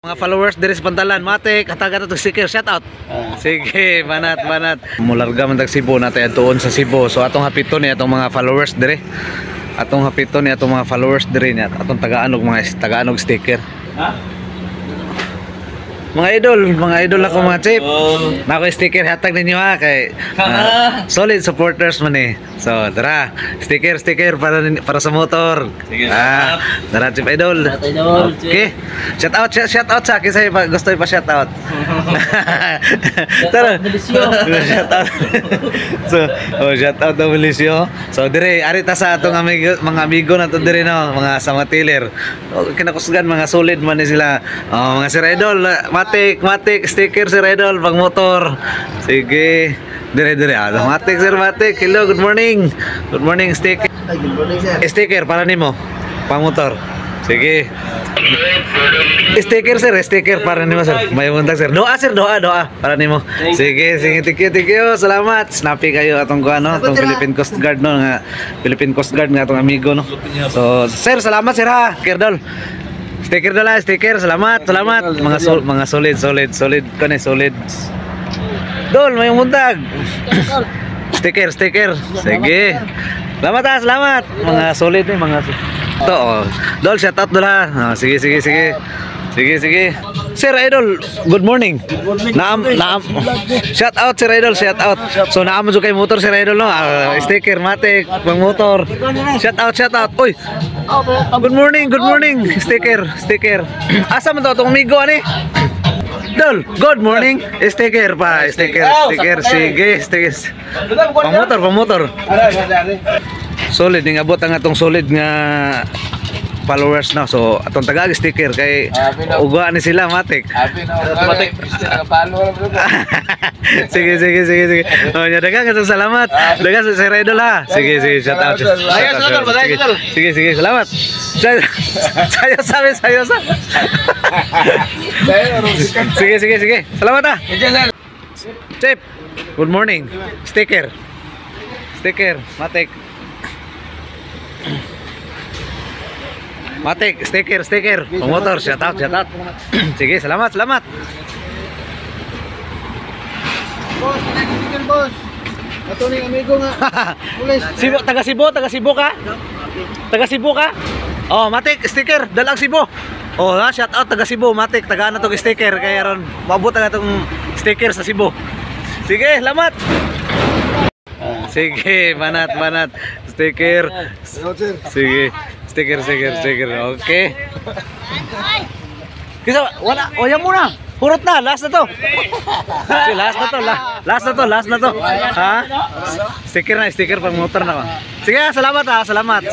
Mga followers diri sa Pantalan, Matik, hatagan na to sticker, shout out. Sige, banat. Mularga man tag Cebu natay adtuon sa Cebu. So atong hapiton ni atong mga followers diri. Atong hapiton ni atong mga followers diri niya. Atong taga-anog sticker. Ha? Mga idol ako mga chip. Nako sticker hatag ninyo ha kay solid supporters man eh. So, tara, sticker para sa motor. Sige, tara chip idol. Okay. Shout out sa kisay gusto pa shout out. Tara. Shout out. So, shout out to Felicio. So, dire ari ta sa atong mga amigo nato dire no, mga samatiler. Kinakusgan mga solid man ni sila. Mga sir idol, Matik, sticker Sir Idol pang motor. Sige. Dire. Matik, Sir Matik. Hello, good morning. Good morning, sticker. Good morning, sir. Sticker para nimo pang motor. Sige. Sticker sir, para nimo sir. May buntag sir. Doa sir, doa para nimo. Sige, thank you. Salamat. Snappy kayo atong kuano, atong Philippine Coast Guard no, nga Philippine Coast Guard nga atong amigo no. So, sir, salamat sir ha. Kirdol. Sticker dala, salamat. Mga solid solid. Dol, may buntag. Sticker. Sige. Salamat. Mga solid ni mga to. Dol, shout out dala. Sige. Sir Idol, good morning. Naam. Shout out Sir Idol, shout out. So naam mo kay motor Sir Idol no. Sticker Matik pang motor. Shout out. Oy. Good morning. Sticker. Asa man to tong amigo ani? Dol, good morning. Sticker. Sige, sticker. Pang motor. Solid ning abot ang atong solid nga followers na. So atong tagag sticker kay ugwa ni sila Matik. Matik. Sige. Oh, nya dagang salamat. Dagang sa Sir Idol ha. Sige, shout out. Sige, salamat. Sayo sa. Sige. Salamat ha. Chip. Good morning. Sticker. Matik, sticker. Motor, shout out. Sige, salamat. Boss. Ato ni amigo nga. Taga Cebu ka? Oh, Matik, sticker, dalang Cebu. Oh, shout out taga Cebu, Matik, taga na tong sticker kaya ron maabot ang atong sticker sa Cebu. Sige, salamat. Sige, banat. Sticker. Sige. Sticker. Okay. Kisa wala, oyan muna. Purot na, last na to. Last na to. Ha? Sticker pang motor na. Sige, salamat ha. Salamat. Sige.